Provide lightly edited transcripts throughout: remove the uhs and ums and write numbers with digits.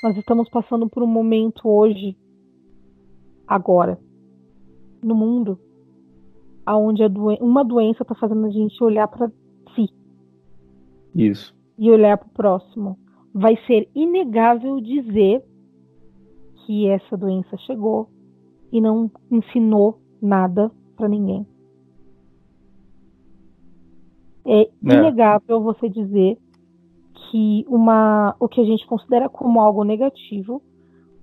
Nós estamos passando por um momento hoje, agora, no mundo, onde uma doença está fazendo a gente olhar para si. Isso. E olhar para o próximo. Vai ser inegável dizer que essa doença chegou e não ensinou nada para ninguém. É inegável você dizer que o que a gente considera como algo negativo,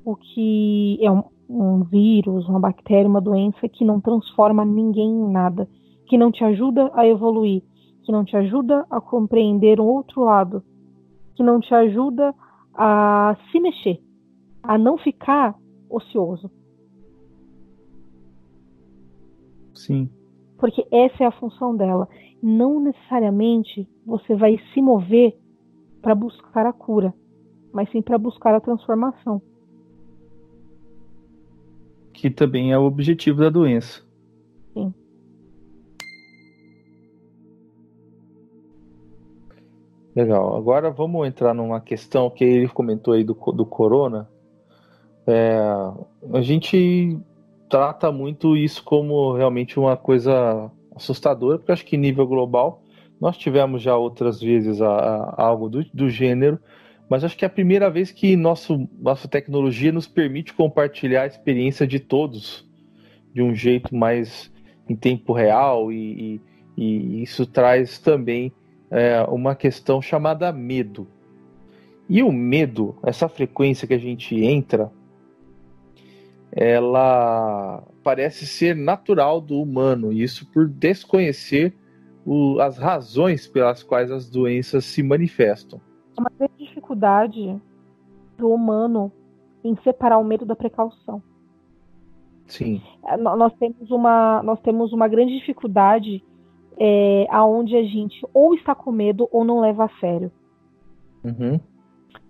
o que é um vírus, uma bactéria, uma doença que não transforma ninguém em nada, que não te ajuda a evoluir, que não te ajuda a compreender um outro lado, que não te ajuda a se mexer, a não ficar ocioso. Sim. Porque essa é a função dela. Não necessariamente você vai se mover para buscar a cura, mas sim para buscar a transformação. Que também é o objetivo da doença. Sim. Legal. Agora vamos entrar numa questão que ele comentou aí do corona. A gente trata muito isso como realmente uma coisa assustadora, porque acho que em nível global nós tivemos já outras vezes algo do gênero, mas acho que é a primeira vez que nossa tecnologia nos permite compartilhar a experiência de todos de um jeito mais em tempo real, e isso traz também uma questão chamada medo. E o medo, essa frequência que a gente entra, ela parece ser natural do humano, e isso por desconhecer as razões pelas quais as doenças se manifestam. É uma grande dificuldade do humano em separar o medo da precaução. Sim. Nós temos uma grande dificuldade aonde a gente ou está com medo ou não leva a sério. Uhum.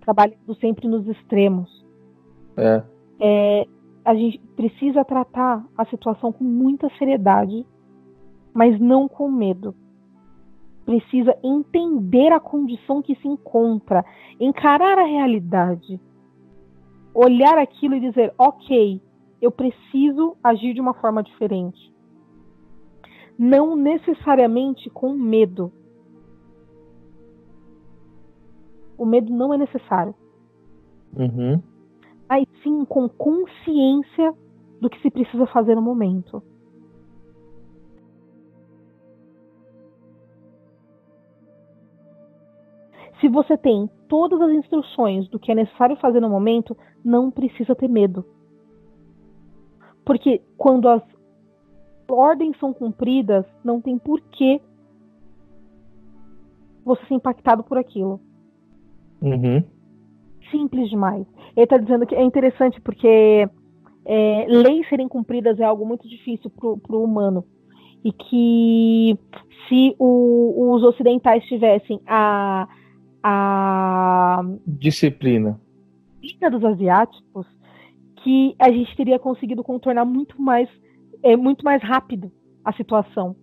Trabalhando sempre nos extremos. A gente precisa tratar a situação com muita seriedade, mas não com medo. Precisa entender a condição que se encontra, encarar a realidade, olhar aquilo e dizer, ok, eu preciso agir de uma forma diferente. Não necessariamente com medo. O medo não é necessário. Uhum. Mas sim com consciência do que se precisa fazer no momento. Se você tem todas as instruções do que é necessário fazer no momento, não precisa ter medo. Porque quando as ordens são cumpridas, não tem porquê você ser impactado por aquilo. Uhum. Simples demais. Ele está dizendo que é interessante porque leis serem cumpridas é algo muito difícil para o humano. E que se os ocidentais tivessem a disciplina dos asiáticos, que a gente teria conseguido contornar muito mais rápido a situação.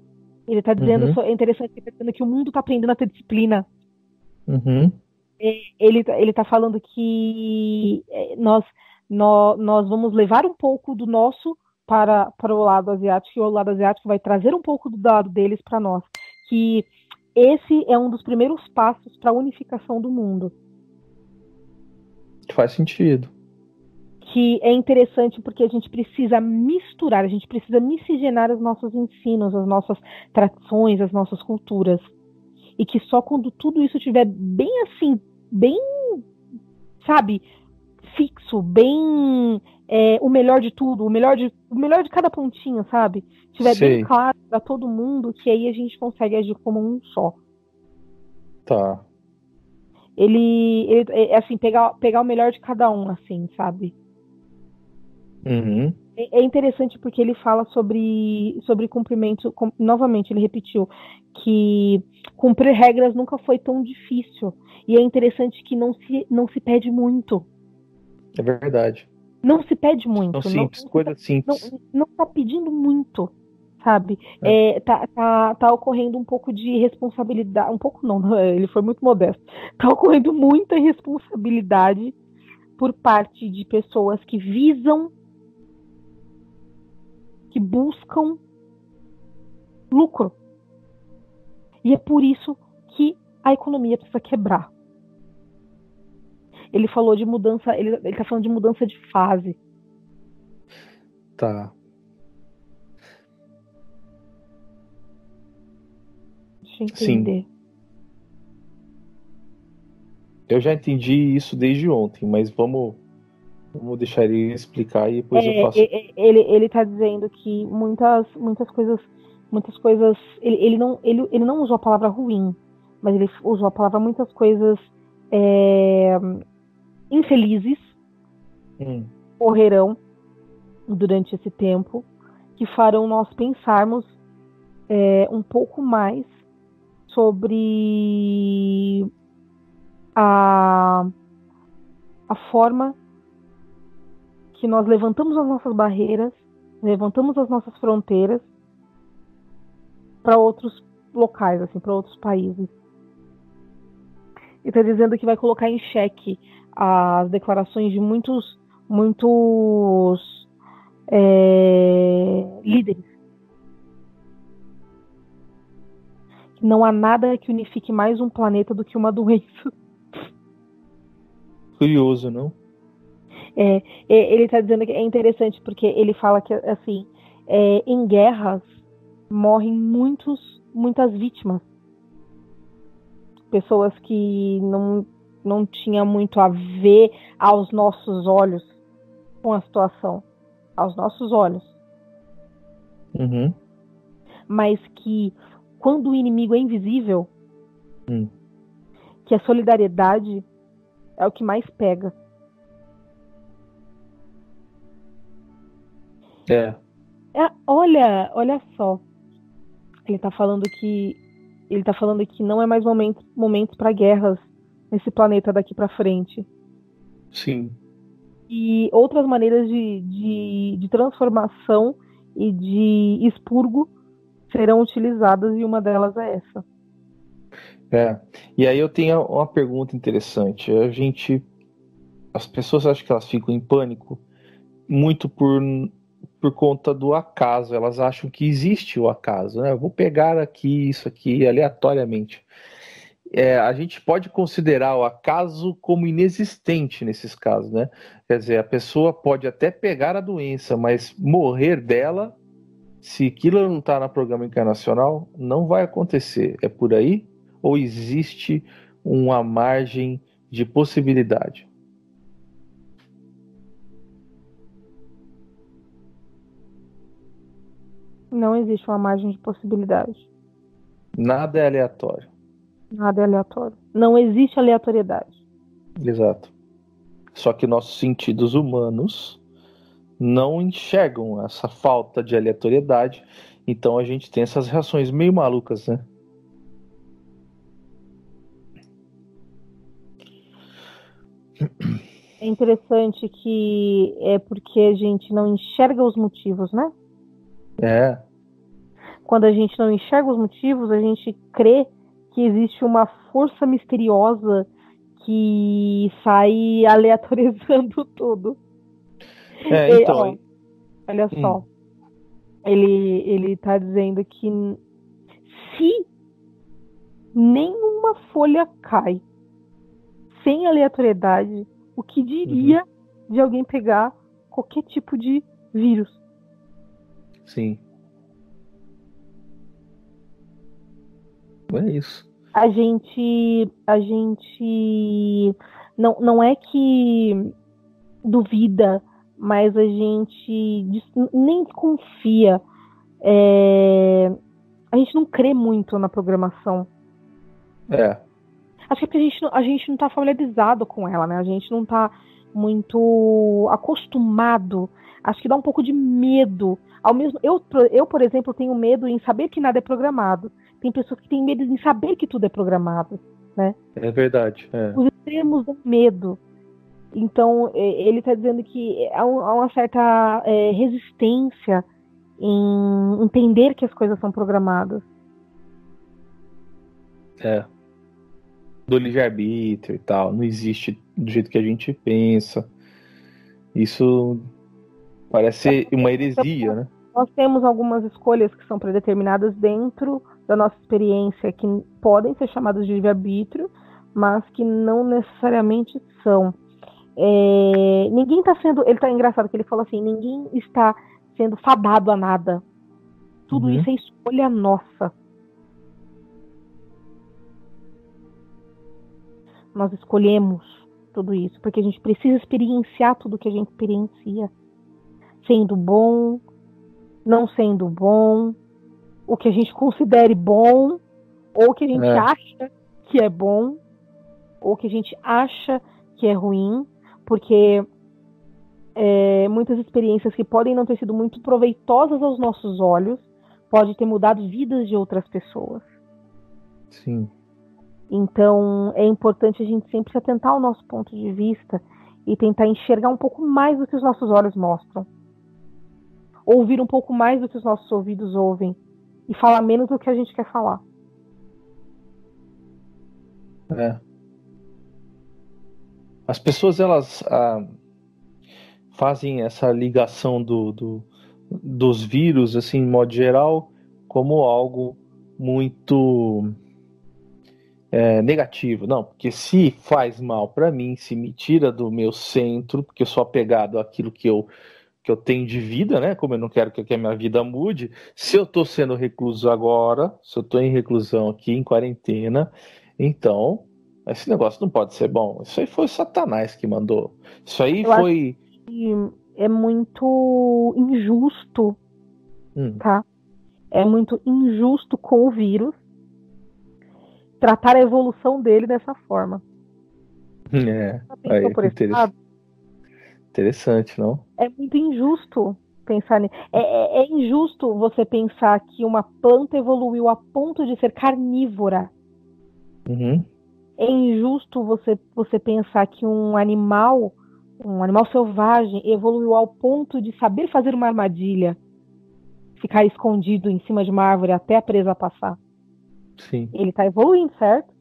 Ele está dizendo, é interessante, ele está dizendo que o mundo está aprendendo a ter disciplina. Uhum. Ele está falando que nós vamos levar um pouco do nosso para o lado asiático, e o lado asiático vai trazer um pouco do lado deles para nós. Que esse é um dos primeiros passos para a unificação do mundo. Faz sentido. Que é interessante porque a gente precisa misturar, a gente precisa miscigenar os nossos ensinos, as nossas tradições, as nossas culturas. E que só quando tudo isso estiver bem assim, bem, sabe, fixo, bem o melhor de tudo, o melhor de cada pontinho, sabe? Estiver bem claro para todo mundo, que aí a gente consegue agir como um só. Tá. Ele assim, pegar o melhor de cada um, assim, sabe? Uhum. É interessante porque ele fala sobre cumprimento. Novamente, ele repetiu que cumprir regras nunca foi tão difícil. E é interessante que não se pede muito. É verdade. Não se pede muito. São simples, coisas simples. Não tá pedindo muito, sabe? Tá ocorrendo um pouco de responsabilidade. Um pouco não, ele foi muito modesto. Tá ocorrendo muita responsabilidade por parte de pessoas que visam, que buscam lucro. E é por isso que a economia precisa quebrar. Ele falou de mudança, ele tá falando de mudança de fase. Tá. Deixa eu entender. Sim. Eu já entendi isso desde ontem, mas vamos deixar ele explicar e depois eu faço. Ele tá dizendo que muitas coisas, ele não usou a palavra ruim, mas ele usou a palavra muitas coisas infelizes ocorrerão durante esse tempo, que farão nós pensarmos um pouco mais sobre a forma que nós levantamos as nossas barreiras, levantamos as nossas fronteiras para outros locais, assim, para outros países. E está dizendo que vai colocar em xeque as declarações de muitos líderes. Não há nada que unifique mais um planeta do que uma doença. Curioso, não? Ele está dizendo que é interessante porque ele fala que, assim, em guerras morrem muitas vítimas. Pessoas que não tinham muito a ver aos nossos olhos com a situação. Aos nossos olhos. Uhum. Mas que, quando o inimigo é invisível, que a solidariedade é o que mais pega. Olha só. Ele tá falando que não é mais momento para guerras nesse planeta daqui para frente. Sim. E outras maneiras de transformação e de expurgo serão utilizadas, e uma delas é essa. E aí eu tenho uma pergunta interessante. As pessoas acham que elas ficam em pânico muito por conta do acaso. Elas acham que existe o acaso, né? Eu vou pegar isso aqui aleatoriamente. A gente pode considerar o acaso como inexistente nesses casos, né? Quer dizer, a pessoa pode até pegar a doença, mas morrer dela, se aquilo não está no programa encarnacional, não vai acontecer. É por aí? Ou existe uma margem de possibilidade? Não existe uma margem de possibilidade. Nada é aleatório. Nada é aleatório. Não existe aleatoriedade. Exato. Só que nossos sentidos humanos não enxergam essa falta de aleatoriedade, então a gente tem essas reações meio malucas, né? É interessante que é porque a gente não enxerga os motivos, né? Quando a gente não enxerga os motivos, a gente crê que existe uma força misteriosa que sai aleatorizando tudo. Então... olha só. Ele tá dizendo que se nenhuma folha cai sem aleatoriedade, o que diria de alguém pegar qualquer tipo de vírus? Sim. É isso. A gente não é que duvida, mas a gente nem confia. A gente não crê muito na programação. Acho que porque a gente não está familiarizado com ela, né? A gente não está muito acostumado. Acho que dá um pouco de medo. Eu, por exemplo, tenho medo em saber que nada é programado. Tem pessoas que têm medo em saber que tudo é programado, né? É verdade. Os extremos dão medo. Então, ele está dizendo que há uma certa resistência em entender que as coisas são programadas. Do livre-arbítrio e tal. Não existe do jeito que a gente pensa. Isso parece uma heresia, né? Nós temos algumas escolhas que são predeterminadas dentro da nossa experiência, que podem ser chamadas de livre-arbítrio, mas que não necessariamente são. Ninguém está sendo... Ele tá engraçado que ele falou assim, ninguém está sendo fadado a nada. Tudo isso é escolha nossa. Nós escolhemos tudo isso, porque a gente precisa experienciar tudo que a gente experiencia. Sendo bom, não sendo bom, o que a gente considere bom, ou o que a gente acha que é bom, ou o que a gente acha que é ruim, porque muitas experiências que podem não ter sido muito proveitosas aos nossos olhos, podem ter mudado vidas de outras pessoas. Sim. Então, é importante a gente sempre se atentar ao nosso ponto de vista e tentar enxergar um pouco mais do que os nossos olhos mostram. Ouvir um pouco mais do que os nossos ouvidos ouvem. E falar menos do que a gente quer falar. As pessoas, elas fazem essa ligação dos vírus, assim, em modo geral, como algo muito negativo. Não, porque se faz mal para mim, se me tira do meu centro, porque eu sou apegado àquilo que eu tenho de vida, né? Como eu não quero que a minha vida mude, se eu tô sendo recluso agora, se eu tô em reclusão aqui, em quarentena, então esse negócio não pode ser bom. Isso aí foi Satanás que mandou. Isso aí foi... É muito injusto, tá? É muito injusto com o vírus tratar a evolução dele dessa forma. Aí, interessante, não? É muito injusto pensar nisso. É injusto você pensar que uma planta evoluiu a ponto de ser carnívora. É injusto você pensar que um animal selvagem evoluiu ao ponto de saber fazer uma armadilha, ficar escondido em cima de uma árvore até a presa passar. Sim. Ele está evoluindo, certo?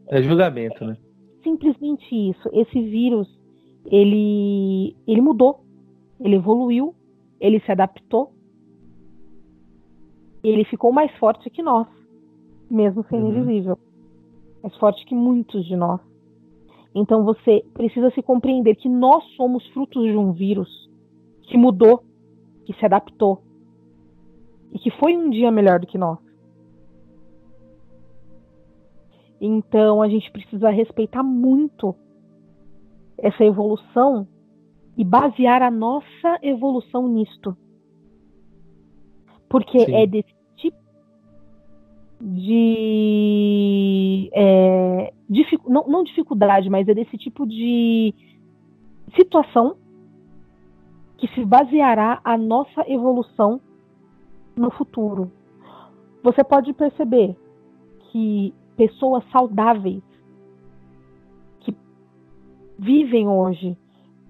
É julgamento, né? Simplesmente isso. Esse vírus, ele mudou. Ele evoluiu. Ele se adaptou. Ele ficou mais forte que nós, mesmo sendo invisível. Mais forte que muitos de nós. Então você precisa se compreender que nós somos frutos de um vírus que mudou, que se adaptou e que foi um dia melhor do que nós. Então a gente precisa respeitar muito essa evolução e basear a nossa evolução nisto. Porque é desse tipo de... não dificuldade, mas é desse tipo de situação que se baseará a nossa evolução no futuro. Você pode perceber que pessoas saudáveis que vivem hoje,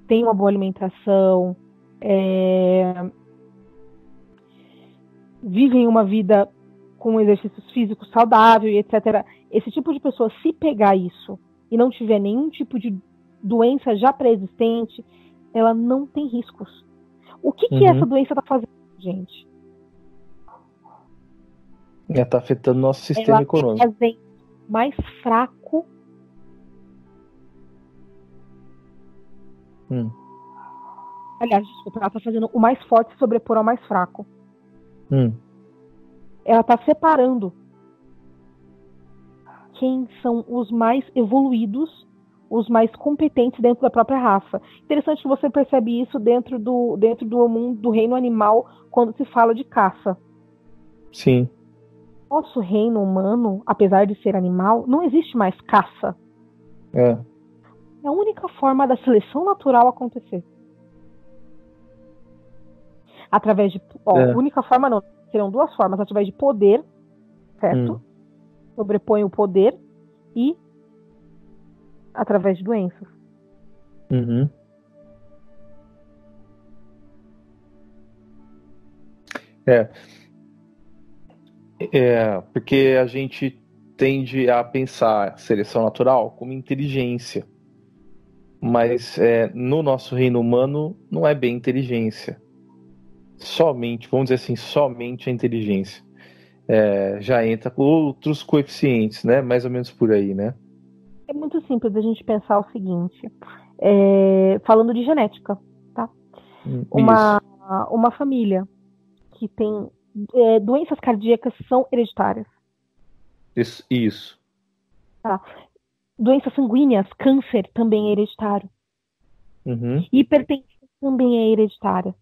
têm uma boa alimentação, vivem uma vida com exercícios físicos saudáveis, etc. Esse tipo de pessoa, se pegar isso e não tiver nenhum tipo de doença já pré-existente, ela não tem riscos. O que essa doença está fazendo, gente? Ela está afetando nosso sistema econômico. Ela está fazendo mais fraco. Aliás, desculpa, ela está fazendo o mais forte sobrepor ao mais fraco. Ela está separando quem são os mais evoluídos, os mais competentes dentro da própria raça. Interessante que você percebe isso dentro do mundo do reino animal quando se fala de caça. Sim. Nosso reino humano, apesar de ser animal, não existe mais caça. É a única forma da seleção natural acontecer. Através de... única forma não. Serão duas formas. Através de poder, certo? Sobrepõe o poder e através de doenças. Porque a gente tende a pensar seleção natural como inteligência. Mas no nosso reino humano não é bem inteligência. Somente, vamos dizer assim, somente a inteligência. Já entra com outros coeficientes, né? Mais ou menos por aí, né? É muito simples a gente pensar o seguinte, falando de genética, tá? Isso. Uma família que tem doenças cardíacas são hereditárias. Isso. Tá? Doenças sanguíneas, câncer também é hereditário. Uhum. Hipertensão também é hereditária.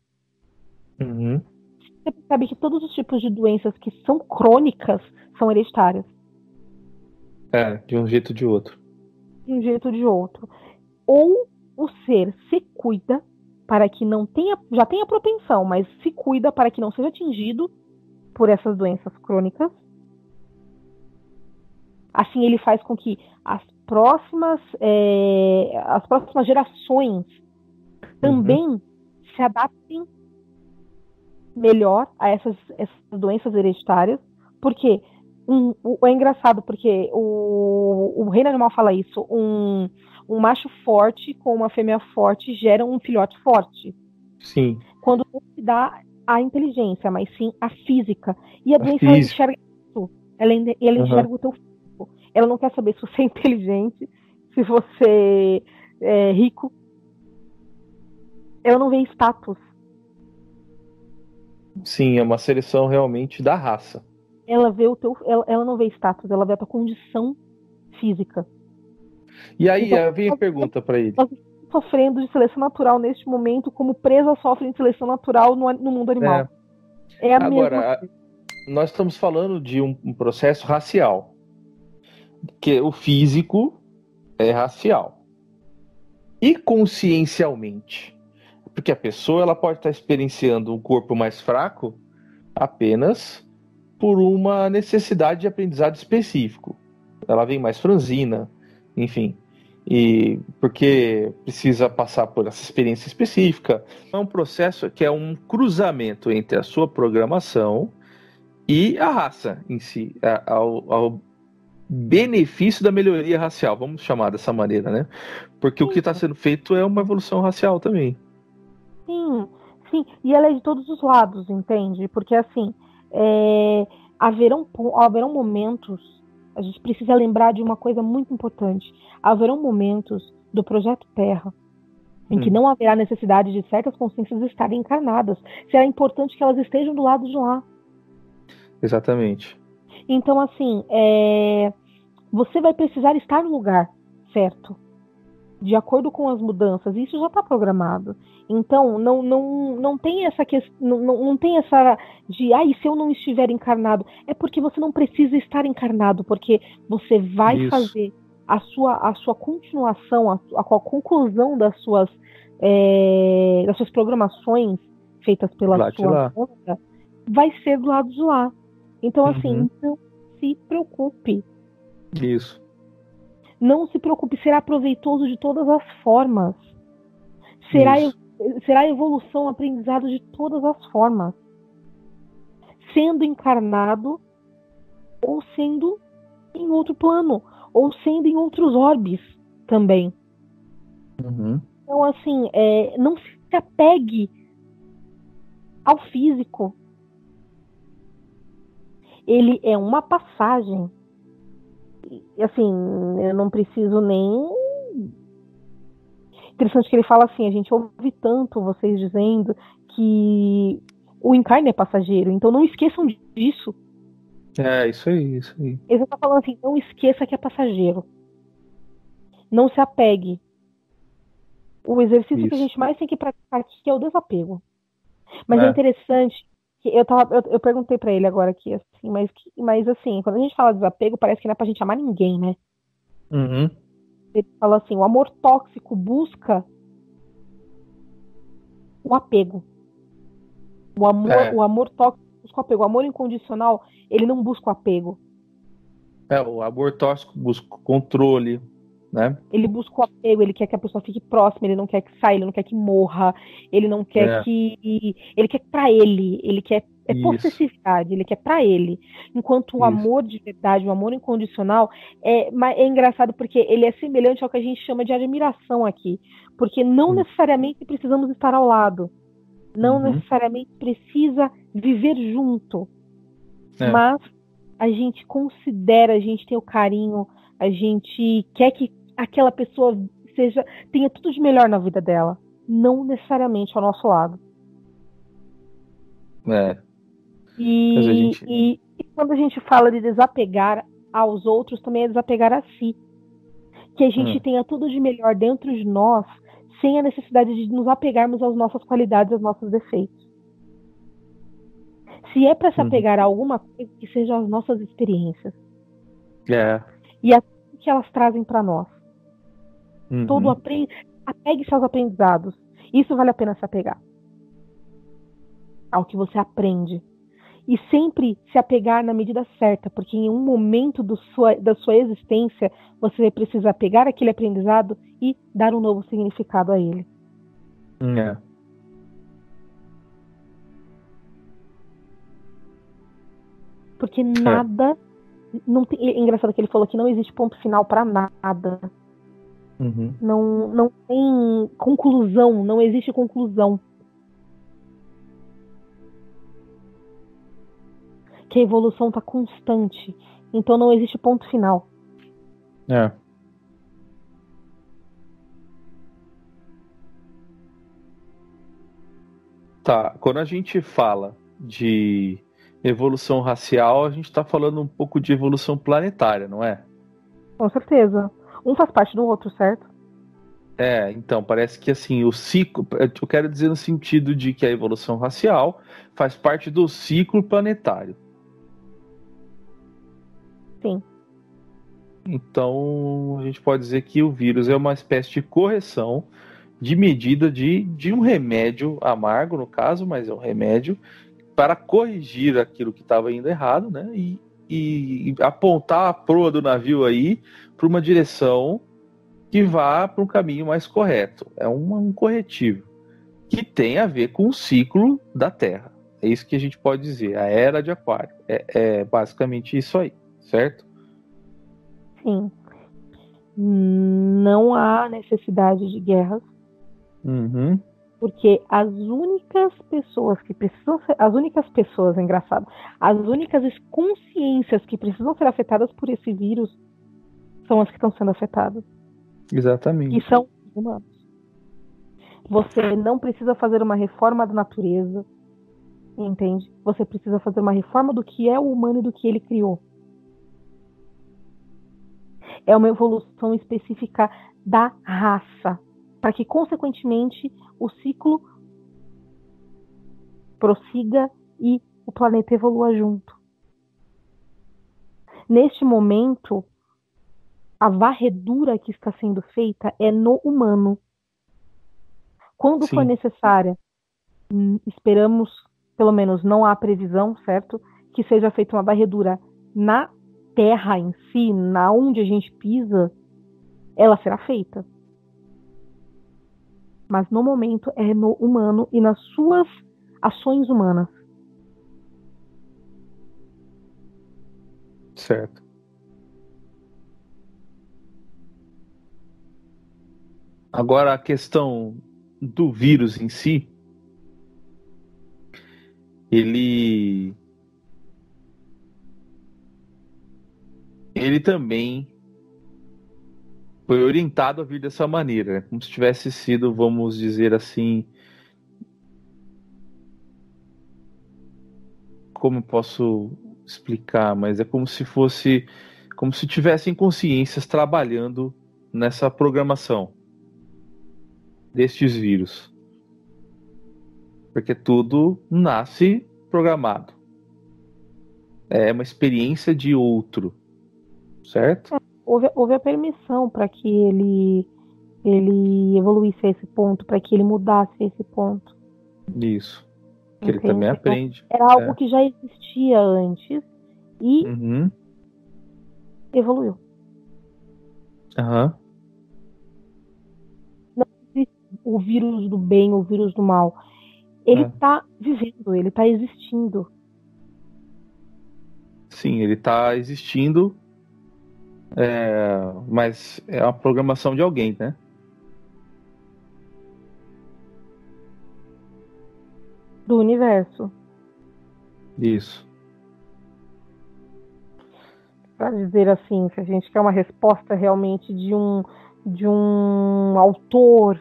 Uhum. Você percebe que todos os tipos de doenças que são crônicas são hereditárias. De um jeito ou de outro. De um jeito ou de outro. Ou o ser se cuida para que não tenha, já tenha propensão, mas se cuida para que não seja atingido por essas doenças crônicas. Assim ele faz com que as próximas gerações também se adaptem melhor a essas doenças hereditárias, porque é engraçado, porque o reino animal fala isso, um macho forte com uma fêmea forte gera um filhote forte. Sim. Quando não se dá a inteligência, mas sim a física. E a doença, ela enxerga isso. Ela enxerga o teu físico. Ela não quer saber se você é inteligente, se você é rico. Ela não vê status. Sim, é uma seleção realmente da raça. Ela vê ela não vê status, ela vê a tua condição física. E aí vem a pergunta para ele. Nós estamos sofrendo de seleção natural neste momento, como presas sofrem de seleção natural no mundo animal. É a Agora, mesma. Nós estamos falando de um processo racial, que o físico é racial. E consciencialmente, porque a pessoa ela pode estar experienciando um corpo mais fraco apenas por uma necessidade de aprendizado específico. Ela vem mais franzina, enfim, e porque precisa passar por essa experiência específica. É um processo que é um cruzamento entre a sua programação e a raça em si, ao benefício da melhoria racial, vamos chamar dessa maneira, né? Porque o que está sendo feito é uma evolução racial também. Sim, e ela é de todos os lados, entende? Porque assim, haverão momentos, a gente precisa lembrar de uma coisa muito importante, haverão momentos do Projeto Terra em que não haverá necessidade de certas consciências estarem encarnadas. Será importante que elas estejam do lado de lá. Exatamente. Então, assim, você vai precisar estar no lugar certo, de acordo com as mudanças. Isso já está programado. Então, não tem essa questão, não tem essa de, se eu não estiver encarnado. É porque você não precisa estar encarnado, porque você vai fazer a sua continuação, a conclusão das suas programações feitas pela sua onda, vai ser do lado de lá. Então, assim, não se preocupe. Isso. Não se preocupe, será proveitoso de todas as formas. Será evolução, aprendizado de todas as formas. Sendo encarnado, ou sendo em outro plano, ou sendo em outros orbes também. Então, assim, não se apegue ao físico. Ele é uma passagem. E, assim, eu não preciso nem... Interessante que ele fala assim, a gente ouve tanto vocês dizendo que o encarne é passageiro, então não esqueçam disso. Isso aí. Ele está falando assim, não esqueça que é passageiro. Não se apegue. O exercício que a gente mais tem que praticar aqui é o desapego. Mas é interessante que eu perguntei para ele agora aqui, assim, mas assim, quando a gente fala desapego, parece que não é pra gente amar ninguém, né? Ele fala assim, o amor tóxico busca o apego. O amor tóxico busca o apego. O amor incondicional, ele não busca o apego. O amor tóxico busca o controle, né? Ele busca o apego, ele quer que a pessoa fique próxima, ele não quer que saia, ele não quer que morra, ele não quer que... Ele quer pra ele quer É possessividade, ele quer pra ele. Enquanto o amor de verdade, o amor incondicional, é engraçado porque ele é semelhante ao que a gente chama de admiração aqui. Porque não necessariamente precisamos estar ao lado. Não necessariamente precisa viver junto. Mas a gente considera, a gente tem o carinho, a gente quer que aquela pessoa tenha tudo de melhor na vida dela. Não necessariamente ao nosso lado. E quando a gente fala de desapegar aos outros, também é desapegar a si. Que a gente tenha tudo de melhor dentro de nós, sem a necessidade de nos apegarmos às nossas qualidades, aos nossos defeitos. Se é para se apegar a alguma coisa, que sejam as nossas experiências. E aquilo que elas trazem para nós. Apegue-se aos aprendizados. Isso vale a pena se apegar. Ao que você aprende. E sempre se apegar na medida certa, porque em um momento da sua existência, você vai precisar pegar aquele aprendizado e dar um novo significado a ele. Porque nada... é engraçado que ele falou que não existe ponto final para nada. Não tem conclusão, não existe conclusão. Que a evolução está constante. Então não existe ponto final. Tá, quando a gente fala de evolução racial, a gente está falando um pouco de evolução planetária, não é? Com certeza. Um faz parte do outro, certo? Então, parece que assim, o ciclo, eu quero dizer no sentido de que a evolução racial faz parte do ciclo planetário. Sim. Então, a gente pode dizer que o vírus é uma espécie de correção de medida de um remédio amargo, no caso, mas é um remédio para corrigir aquilo que estava indo errado, né? E apontar a proa do navio aí para uma direção que vá para um caminho mais correto. É um corretivo que tem a ver com o ciclo da Terra. É isso que a gente pode dizer. A era de Aquário. É basicamente isso aí, certo? Sim. Não há necessidade de guerras. Porque as únicas pessoas que precisam ser... As únicas pessoas, é engraçado. As únicas consciências que precisam ser afetadas por esse vírus são as que estão sendo afetadas. Exatamente. Que são humanos. Você não precisa fazer uma reforma da natureza. Entende? Você precisa fazer uma reforma do que é o humano e do que ele criou. É uma evolução específica da raça. Para que, consequentemente, o ciclo prossiga e o planeta evolua junto. Neste momento, a varredura que está sendo feita é no humano. Quando for necessária, esperamos, pelo menos não há previsão, certo? Que seja feita uma varredura na terra em si, na onde a gente pisa, ela será feita. Mas no momento é no humano e nas suas ações humanas. Certo. Agora a questão do vírus em si, ele também foi orientado a vir dessa maneira, como se tivesse sido, vamos dizer assim, como eu posso explicar, mas é como se tivessem consciências trabalhando nessa programação destes vírus, porque tudo nasce programado, é uma experiência de outro, certo? Houve a permissão para que ele evoluísse a esse ponto, para que ele mudasse a esse ponto. Isso. Que ele também aprende. Era algo que já existia antes e evoluiu. Não existe o vírus do bem, o vírus do mal. Ele está vivendo, ele está existindo. sim, ele está existindo, mas é uma programação de alguém, né? Do universo. Isso. Para dizer assim, se a gente quer uma resposta realmente de um autor,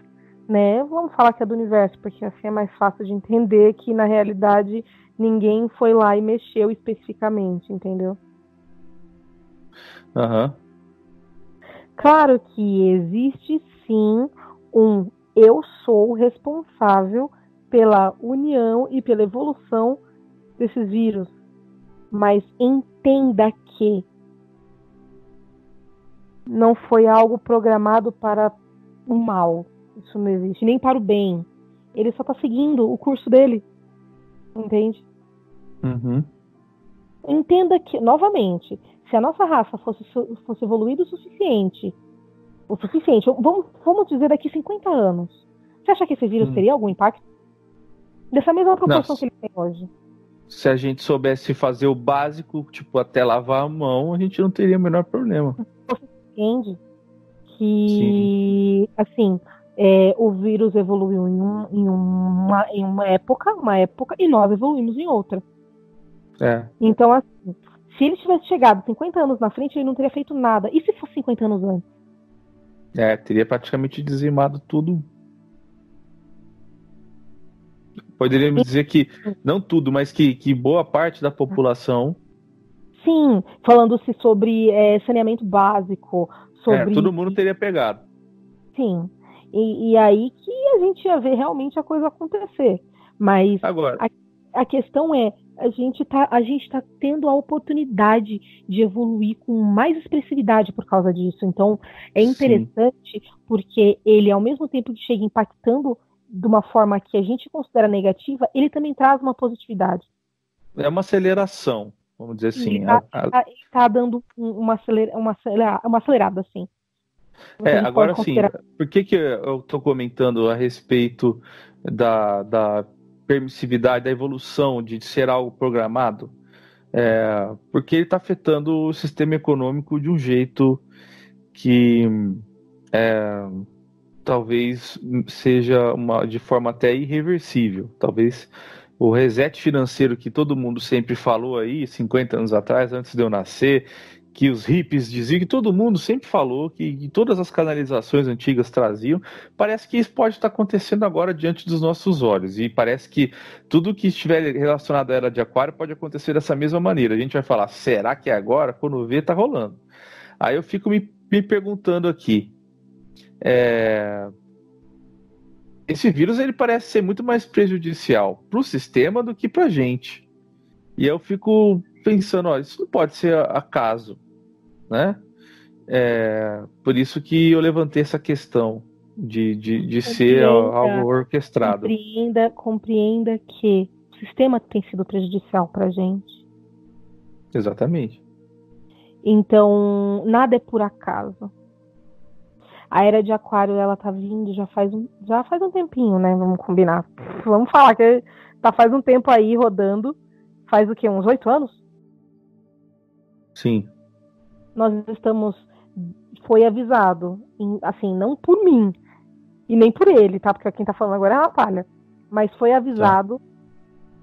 né? Vamos falar que é do universo, porque assim é mais fácil de entender que na realidade ninguém foi lá e mexeu especificamente, entendeu? Aham. Claro que existe sim um eu sou responsável pela união e pela evolução desses vírus, mas entenda que não foi algo programado para o mal. Isso não existe, nem para o bem. Ele só está seguindo o curso dele, entende? Uhum. Entenda que, novamente, se a nossa raça fosse evoluída o suficiente, vamos dizer daqui 50 anos, você acha que esse vírus teria algum impacto? Dessa mesma proporção Não, que ele tem hoje. se a gente soubesse fazer o básico, tipo, até lavar a mão, a gente não teria o menor problema. Você entende Sim. que, assim, o vírus evoluiu em uma época, e nós evoluímos em outra. É. Então, assim, se ele tivesse chegado 50 anos na frente, ele não teria feito nada. E se fosse 50 anos antes? Teria praticamente dizimado tudo. Poderíamos dizer que, não tudo, mas que boa parte da população. Sim, falando-se sobre saneamento básico, sobre. Todo mundo teria pegado. Sim. E aí que a gente ia ver realmente a coisa acontecer. Mas Agora, a questão é, a gente tá tendo a oportunidade de evoluir com mais expressividade por causa disso. Então, é interessante porque ele, ao mesmo tempo que chega impactando de uma forma que a gente considera negativa, ele também traz uma positividade. é uma aceleração, vamos dizer assim. Ele tá dando uma acelerada, assim. A gente pode Agora sim, considerar. por que eu estou comentando a respeito da permissividade, da evolução de ser algo programado? Porque ele está afetando o sistema econômico de um jeito que talvez seja de forma até irreversível. Talvez o reset financeiro que todo mundo sempre falou aí, 50 anos atrás, antes de eu nascer, que os hippies diziam, que todo mundo sempre falou, que todas as canalizações antigas traziam, parece que isso pode estar acontecendo agora diante dos nossos olhos. E parece que tudo que estiver relacionado à Era de Aquário pode acontecer dessa mesma maneira. A gente vai falar, será que é agora? Quando vê, está rolando. Aí eu fico me perguntando aqui, esse vírus ele parece ser muito mais prejudicial para o sistema do que para a gente. E eu fico pensando, olha, isso não pode ser acaso, né? Por isso que eu levantei essa questão de ser algo orquestrado. Compreenda que o sistema tem sido prejudicial para a gente. Exatamente. Então, nada é por acaso. A Era de Aquário, ela tá vindo já faz um tempinho, né? Vamos combinar. Vamos falar que tá faz um tempo aí rodando. Faz o quê? Uns 8 anos? Sim. Nós foi avisado, assim, não por mim e nem por ele, tá? Porque quem tá falando agora é a Natália. Mas foi avisado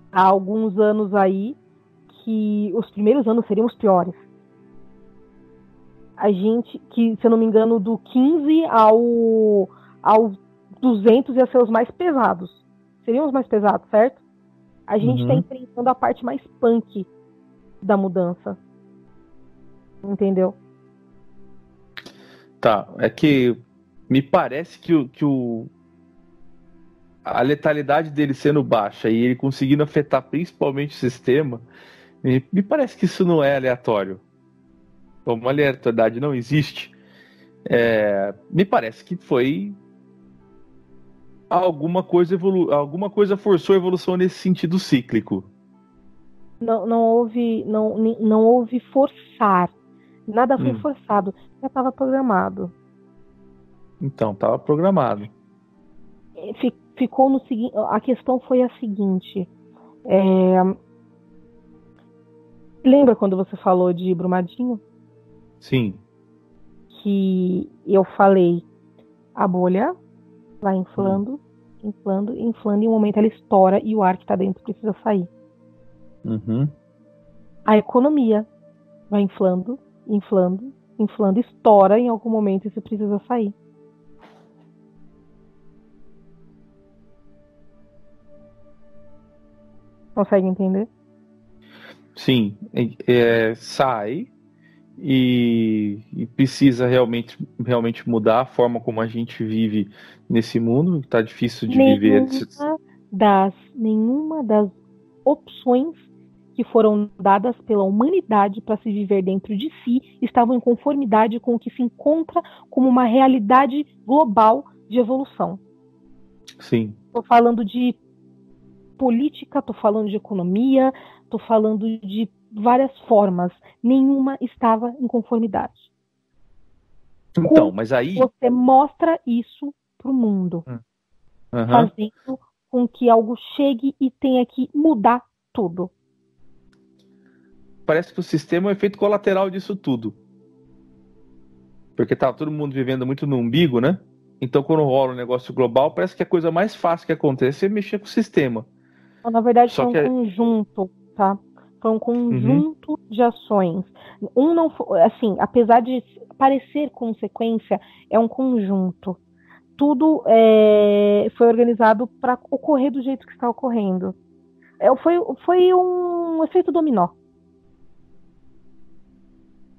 há alguns anos aí que os primeiros anos seriam os piores. A gente, que se eu não me engano, do 15 ao 200 ia ser os mais pesados. Seriam os mais pesados, certo? A gente tá enfrentando a parte mais punk da mudança. Entendeu? Tá, é que me parece que a letalidade dele sendo baixa e ele conseguindo afetar principalmente o sistema, me parece que isso não é aleatório. Como a aleatoriedade não existe, me parece que foi alguma coisa forçou a evolução nesse sentido cíclico. Não houve forçar. Nada foi forçado. Já estava programado. Então, estava programado. Ficou no seguinte. A questão foi a seguinte. Lembra quando você falou de Brumadinho? Sim. Que eu falei, a bolha vai inflando, inflando, inflando, e em um momento ela estoura e o ar que está dentro precisa sair. Uhum. A economia vai inflando, inflando, inflando, estoura em algum momento e isso precisa sair. Consegue entender? Sim. Sai e precisa realmente mudar a forma como a gente vive nesse mundo. Está difícil de viver. Nenhuma das opções que foram dadas pela humanidade para se viver dentro de si estavam em conformidade com o que se encontra como uma realidade global de evolução. Sim. Estou falando de política, estou falando de economia, estou falando de várias formas. Nenhuma estava em conformidade. Então, mas aí... Você mostra isso para o mundo, fazendo com que algo chegue e tenha que mudar tudo. Parece que o sistema é o efeito colateral disso tudo. Porque tá todo mundo vivendo muito no umbigo, né? Então, quando rola um negócio global, parece que a coisa mais fácil que acontece é mexer com o sistema. Então, na verdade, foi um conjunto, tá? Foi um conjunto de ações. Não foi, assim, apesar de parecer consequência, é um conjunto. Tudo foi organizado para ocorrer do jeito que está ocorrendo. Foi um efeito dominó.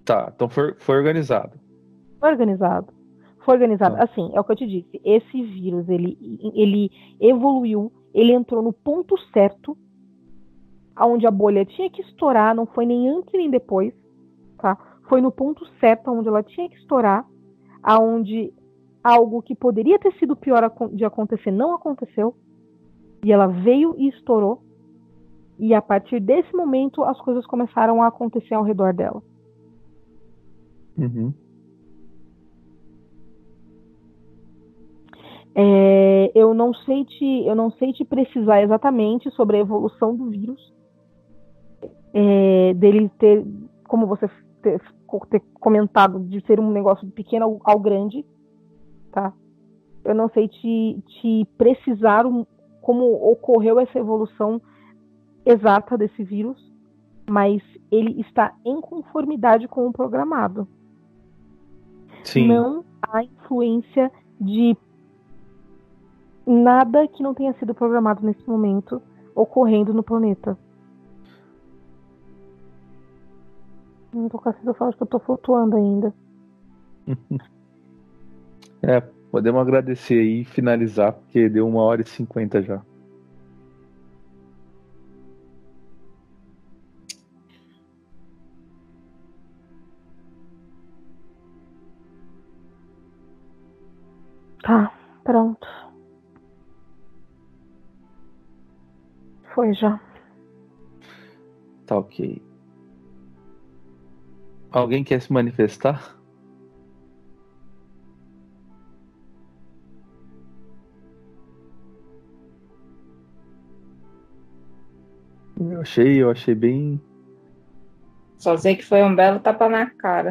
Tá, então foi organizado. Foi organizado. Assim, é o que eu te disse. Esse vírus, ele evoluiu, ele entrou no ponto certo, onde a bolha tinha que estourar, não foi nem antes nem depois, tá? Foi no ponto certo, onde ela tinha que estourar, aonde algo que poderia ter sido pior de acontecer não aconteceu, e ela veio e estourou, e a partir desse momento as coisas começaram a acontecer ao redor dela. Uhum. Eu não sei te precisar exatamente sobre a evolução do vírus, dele ter, como você ter comentado, de ser um negócio pequeno ao grande, tá? Eu não sei te precisar como ocorreu essa evolução exata desse vírus, mas ele está em conformidade com o programado. Sim. Não há influência de nada que não tenha sido programado nesse momento ocorrendo no planeta. Não tô conseguindo falar que eu tô flutuando ainda. Podemos agradecer aí e finalizar, porque deu 1h50 já. Tá, pronto. Foi já. Tá ok. Alguém quer se manifestar? Eu achei bem... Só sei que foi um belo tapa na cara.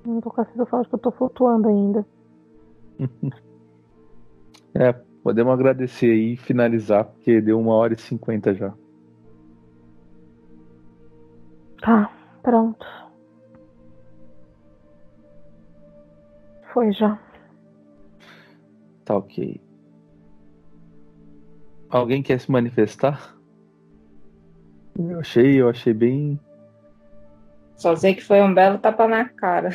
Não tô conseguindo falar que eu tô flutuando ainda. Podemos agradecer aí e finalizar, porque deu 1h50 já. Tá, pronto. Foi já. Tá ok. Alguém quer se manifestar? Eu achei bem... Só sei que foi um belo tapa na cara.